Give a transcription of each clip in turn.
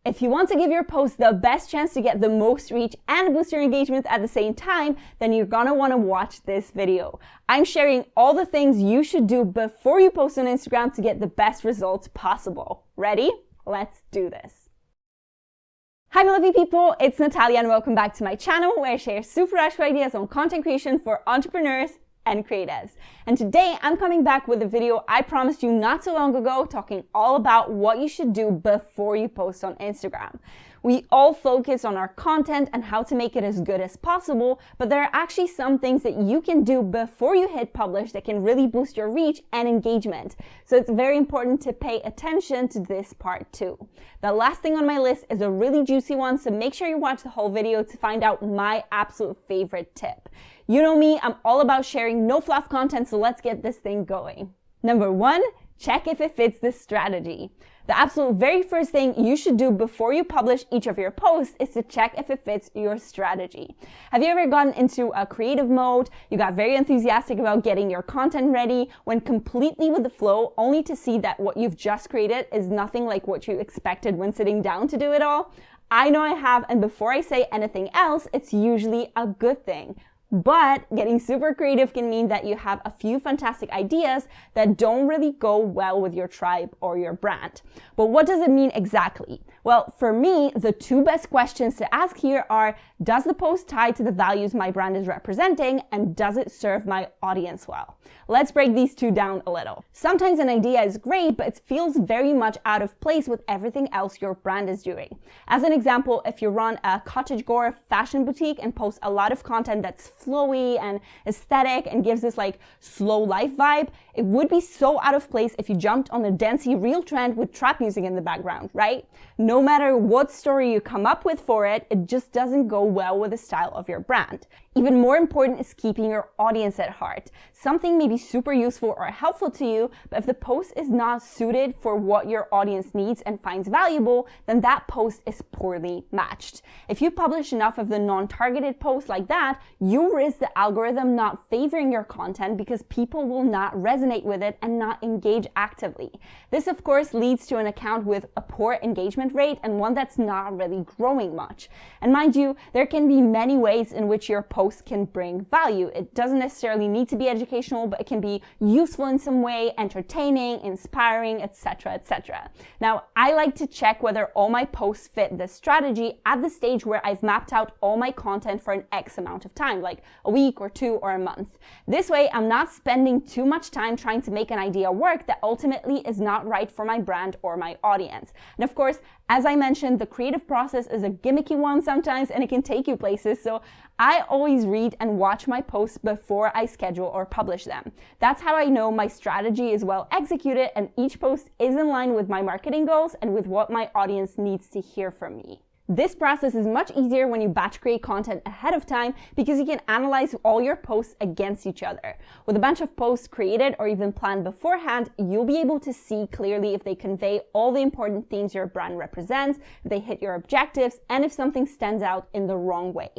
If you want to give your post the best chance to get the most reach and boost your engagement at the same time, then you're gonna wanna watch this video. I'm sharing all the things you should do before you post on Instagram to get the best results possible. Ready? Let's do this. Hi my lovely people, it's Natalia and welcome back to my channel where I share super useful ideas on content creation for entrepreneurs and creatives. And today I'm coming back with a video I promised you not so long ago, talking all about what you should do before you post on Instagram. We all focus on our content and how to make it as good as possible, but there are actually some things that you can do before you hit publish that can really boost your reach and engagement. So it's very important to pay attention to this part too. The last thing on my list is a really juicy one, so make sure you watch the whole video to find out my absolute favorite tip. You know me, I'm all about sharing no fluff content, so let's get this thing going. Number 1, check if it fits the strategy. The absolute very first thing you should do before you publish each of your posts is to check if it fits your strategy. Have you ever gotten into a creative mode? You got very enthusiastic about getting your content ready, went completely with the flow, only to see that what you've just created is nothing like what you expected when sitting down to do it all? I know I have, and before I say anything else, it's usually a good thing. But getting super creative can mean that you have a few fantastic ideas that don't really go well with your tribe or your brand. But what does it mean exactly? Well, for me, the 2 best questions to ask here are, does the post tie to the values my brand is representing, and does it serve my audience well? Let's break these 2 down a little. Sometimes an idea is great, but it feels very much out of place with everything else your brand is doing. As an example, if you run a cottagecore fashion boutique and post a lot of content that's flowy and aesthetic and gives this like slow life vibe, it would be so out of place if you jumped on a dancey reel trend with trap music in the background, right? No matter what story you come up with for it, it just doesn't go well with the style of your brand. Even more important is keeping your audience at heart. Something may be super useful or helpful to you, but if the post is not suited for what your audience needs and finds valuable, then that post is poorly matched. If you publish enough of the non-targeted posts like that, you risk the algorithm not favoring your content because people will not resonate with it and not engage actively. This, of course, leads to an account with a poor engagement rate and one that's not really growing much. And mind you, there can be many ways in which your post can bring value. It doesn't necessarily need to be educational, but it can be useful in some way, entertaining, inspiring, etc., etc. Now, I like to check whether all my posts fit this strategy at the stage where I've mapped out all my content for an X amount of time, like a week or 2 or a month. This way, I'm not spending too much time trying to make an idea work that ultimately is not right for my brand or my audience. And of course, as I mentioned, the creative process is a gimmicky one sometimes and it can take you places, so I always read and watch my posts before I schedule or publish them. That's how I know my strategy is well executed and each post is in line with my marketing goals and with what my audience needs to hear from me. This process is much easier when you batch create content ahead of time because you can analyze all your posts against each other. With a bunch of posts created or even planned beforehand, you'll be able to see clearly if they convey all the important themes your brand represents, if they hit your objectives, and if something stands out in the wrong way.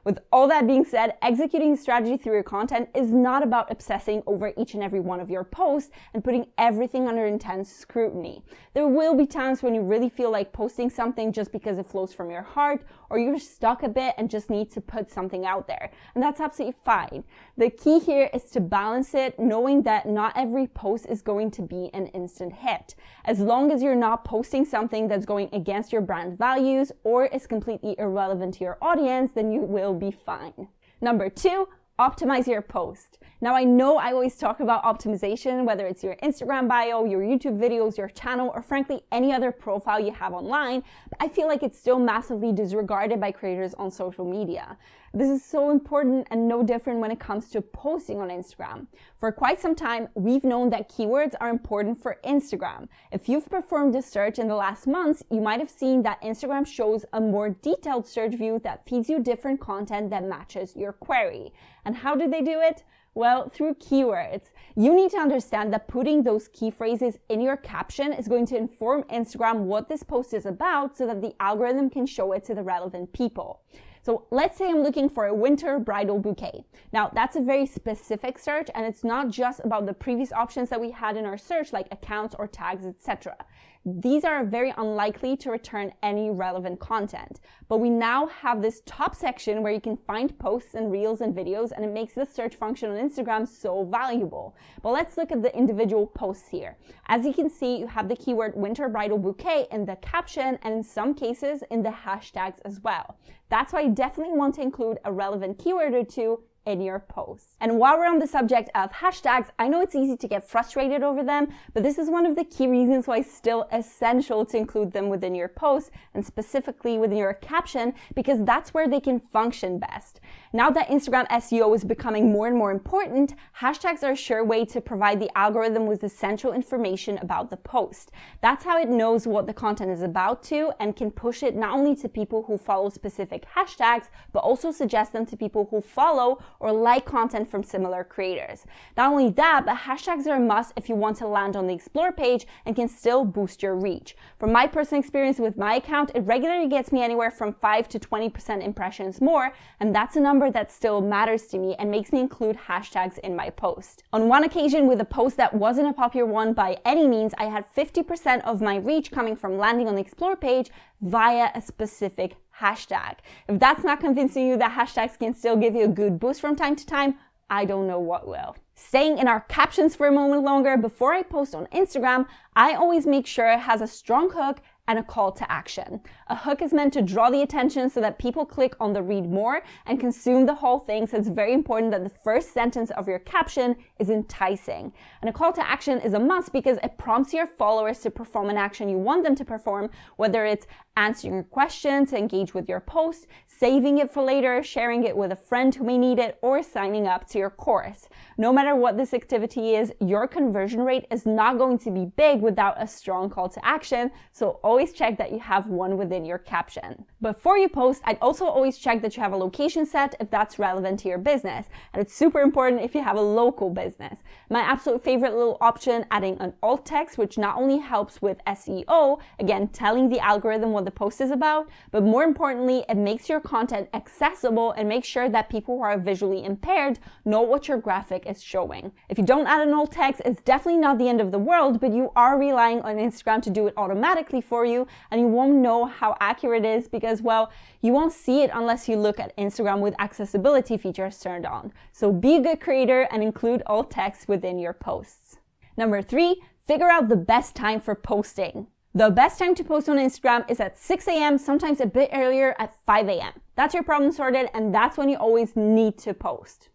With all that being said, executing strategy through your content is not about obsessing over each and every one of your posts and putting everything under intense scrutiny. There will be times when you really feel like posting something just because it flows from your heart, or you're stuck a bit and just need to put something out there. And that's absolutely fine. The key here is to balance it, knowing that not every post is going to be an instant hit. As long as you're not posting something that's going against your brand values or is completely irrelevant to your audience, then you will be fine. Number 2, optimize your post. Now, I know I always talk about optimization, whether it's your Instagram bio, your YouTube videos, your channel, or frankly, any other profile you have online, but I feel like it's still massively disregarded by creators on social media. This is so important and no different when it comes to posting on Instagram. For quite some time, we've known that keywords are important for Instagram. If you've performed a search in the last months, you might have seen that Instagram shows a more detailed search view that feeds you different content that matches your query. And how do they do it? Well, through keywords. You need to understand that putting those key phrases in your caption is going to inform Instagram what this post is about so that the algorithm can show it to the relevant people. So let's say I'm looking for a winter bridal bouquet. Now that's a very specific search and it's not just about the previous options that we had in our search like accounts or tags, etc. these are very unlikely to return any relevant content. But we now have this top section where you can find posts and reels and videos, and it makes the search function on Instagram so valuable. But let's look at the individual posts here. As you can see, you have the keyword winter bridal bouquet in the caption, and in some cases in the hashtags as well. That's why you definitely want to include a relevant keyword or two in your posts. And while we're on the subject of hashtags, I know it's easy to get frustrated over them, but this is one of the key reasons why it's still essential to include them within your posts, and specifically within your caption, because that's where they can function best. Now that Instagram SEO is becoming more and more important, hashtags are a sure way to provide the algorithm with essential information about the post. That's how it knows what the content is about to, and can push it not only to people who follow specific hashtags, but also suggest them to people who follow or like content from similar creators. Not only that, but hashtags are a must if you want to land on the Explore page and can still boost your reach. From my personal experience with my account, it regularly gets me anywhere from 5 to 20% impressions more, and that's a number that still matters to me and makes me include hashtags in my post. On one occasion with a post that wasn't a popular one by any means, I had 50% of my reach coming from landing on the Explore page via a specific hashtag. If that's not convincing you that hashtags can still give you a good boost from time to time, I don't know what will. Staying in our captions for a moment longer, before I post on Instagram, I always make sure it has a strong hook and a call to action. A hook is meant to draw the attention so that people click on the read more and consume the whole thing, so it's very important that the first sentence of your caption is enticing. And a call to action is a must because it prompts your followers to perform an action you want them to perform, whether it's answering a question to engage with your post, saving it for later, sharing it with a friend who may need it, or signing up to your course. No matter what this activity is, your conversion rate is not going to be big without a strong call to action, so always check that you have one within your caption. Before you post, I'd also always check that you have a location set if that's relevant to your business, and it's super important if you have a local business. My absolute favorite little option, adding an alt text, which not only helps with SEO, again, telling the algorithm what the post is about, but more importantly, it makes your content accessible and makes sure that people who are visually impaired know what your graphic is showing. If you don't add an alt text, it's definitely not the end of the world, but you are relying on Instagram to do it automatically for you, and you won't know how accurate it is because, well, you won't see it unless you look at Instagram with accessibility features turned on. So be a good creator and include alt text within your posts. Number 3, figure out the best time for posting. The best time to post on Instagram is at 6 a.m., sometimes a bit earlier at 5 a.m. That's your problem sorted, and that's when you always need to post.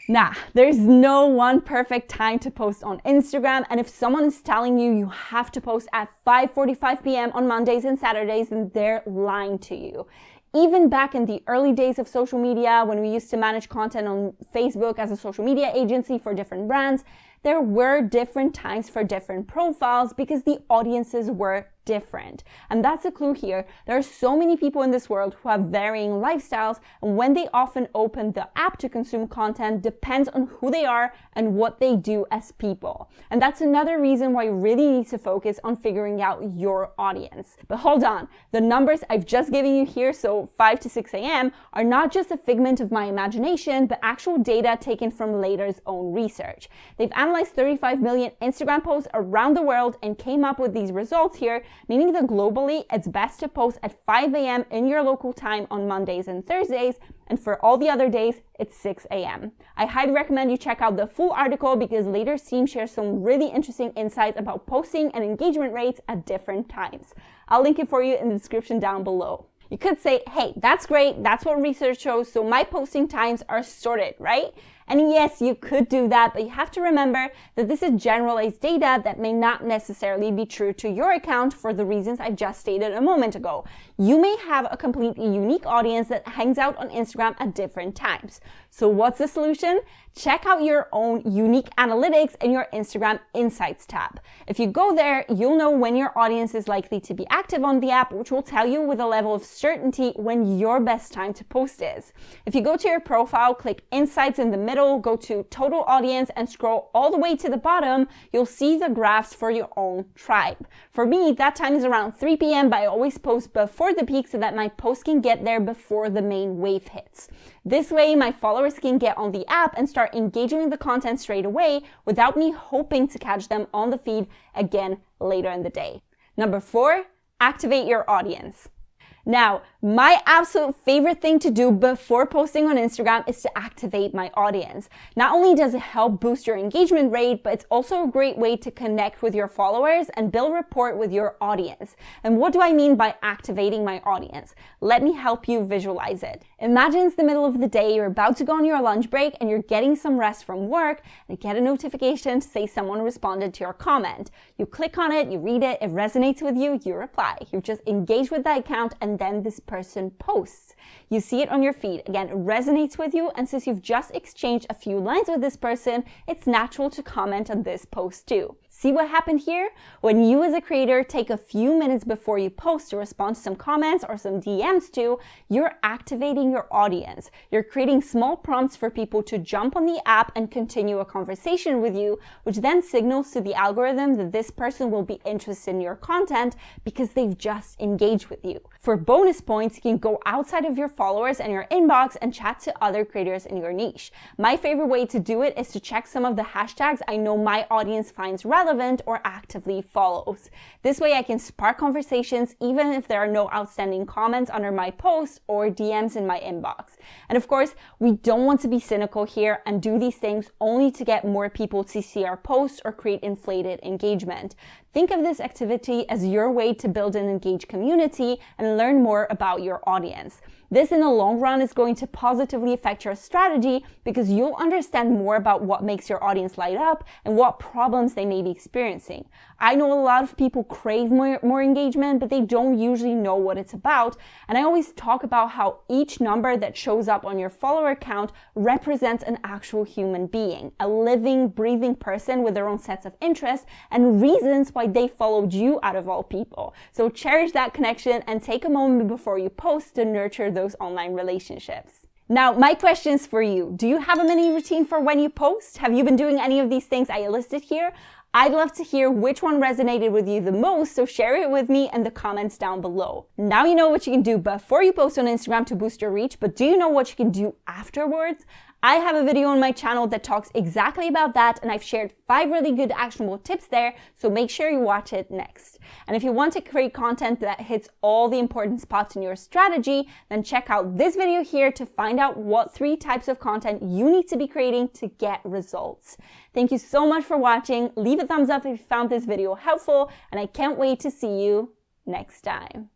Nah, there's no one perfect time to post on Instagram, and if someone is telling you you have to post at 5:45 p.m. on Mondays and Saturdays, then they're lying to you. Even back in the early days of social media, when we used to manage content on Facebook as a social media agency for different brands, there were different times for different profiles because the audiences were different. And that's a clue here. There are so many people in this world who have varying lifestyles, and when they often open the app to consume content depends on who they are and what they do as people. And that's another reason why you really need to focus on figuring out your audience. But hold on, the numbers I've just given you here, so 5 to 6 a.m., are not just a figment of my imagination, but actual data taken from Later's own research. They've analyzed 35 million Instagram posts around the world and came up with these results here, meaning that globally, it's best to post at 5 a.m. in your local time on Mondays and Thursdays, and for all the other days, it's 6 a.m. I highly recommend you check out the full article because Later's team shares some really interesting insights about posting and engagement rates at different times. I'll link it for you in the description down below. You could say, hey, that's great, that's what research shows, so my posting times are sorted, right? And yes, you could do that, but you have to remember that this is generalized data that may not necessarily be true to your account for the reasons I've just stated a moment ago. You may have a completely unique audience that hangs out on Instagram at different times. So what's the solution? Check out your own unique analytics in your Instagram Insights tab. If you go there, you'll know when your audience is likely to be active on the app, which will tell you with a level of certainty when your best time to post is. If you go to your profile, click Insights in the middle, middle, go to total audience and scroll all the way to the bottom, you'll see the graphs for your own tribe. For me, that time is around 3 p.m., but I always post before the peak so that my post can get there before the main wave hits. This way, my followers can get on the app and start engaging with the content straight away without me hoping to catch them on the feed again later in the day. Number 4, activate your audience. Now, my absolute favorite thing to do before posting on Instagram is to activate my audience. Not only does it help boost your engagement rate, but it's also a great way to connect with your followers and build rapport with your audience. And what do I mean by activating my audience? Let me help you visualize it. Imagine it's the middle of the day, you're about to go on your lunch break and you're getting some rest from work and you get a notification to say someone responded to your comment. You click on it, you read it, it resonates with you, you reply. You've just engaged with that account and then this person posts. You see it on your feed. Again, it resonates with you, and since you've just exchanged a few lines with this person, it's natural to comment on this post too. See what happened here? When you as a creator take a few minutes before you post to respond to some comments or some DMs to, you're activating your audience. You're creating small prompts for people to jump on the app and continue a conversation with you, which then signals to the algorithm that this person will be interested in your content because they've just engaged with you. For bonus points, you can go outside of your followers and your inbox and chat to other creators in your niche. My favorite way to do it is to check some of the hashtags I know my audience finds relevant or actively follows. This way I can spark conversations even if there are no outstanding comments under my post or DMs in my inbox. And of course, we don't want to be cynical here and do these things only to get more people to see our posts or create inflated engagement. Think of this activity as your way to build an engaged community and learn more about your audience. This in the long run is going to positively affect your strategy because you'll understand more about what makes your audience light up and what problems they may be experiencing. I know a lot of people crave more engagement, but they don't usually know what it's about. And I always talk about how each number that shows up on your follower count represents an actual human being, a living, breathing person with their own sets of interests and reasons why they followed you out of all people. So cherish that connection and take a moment before you post to nurture those online relationships. Now, my questions for you. Do you have a mini routine for when you post? Have you been doing any of these things I listed here? I'd love to hear which one resonated with you the most, so share it with me in the comments down below. Now you know what you can do before you post on Instagram to boost your reach, but do you know what you can do afterwards? I have a video on my channel that talks exactly about that, and I've shared 5 really good actionable tips there, so make sure you watch it next. And if you want to create content that hits all the important spots in your strategy, then check out this video here to find out what 3 types of content you need to be creating to get results. Thank you so much for watching. Leave a thumbs up if you found this video helpful, and I can't wait to see you next time.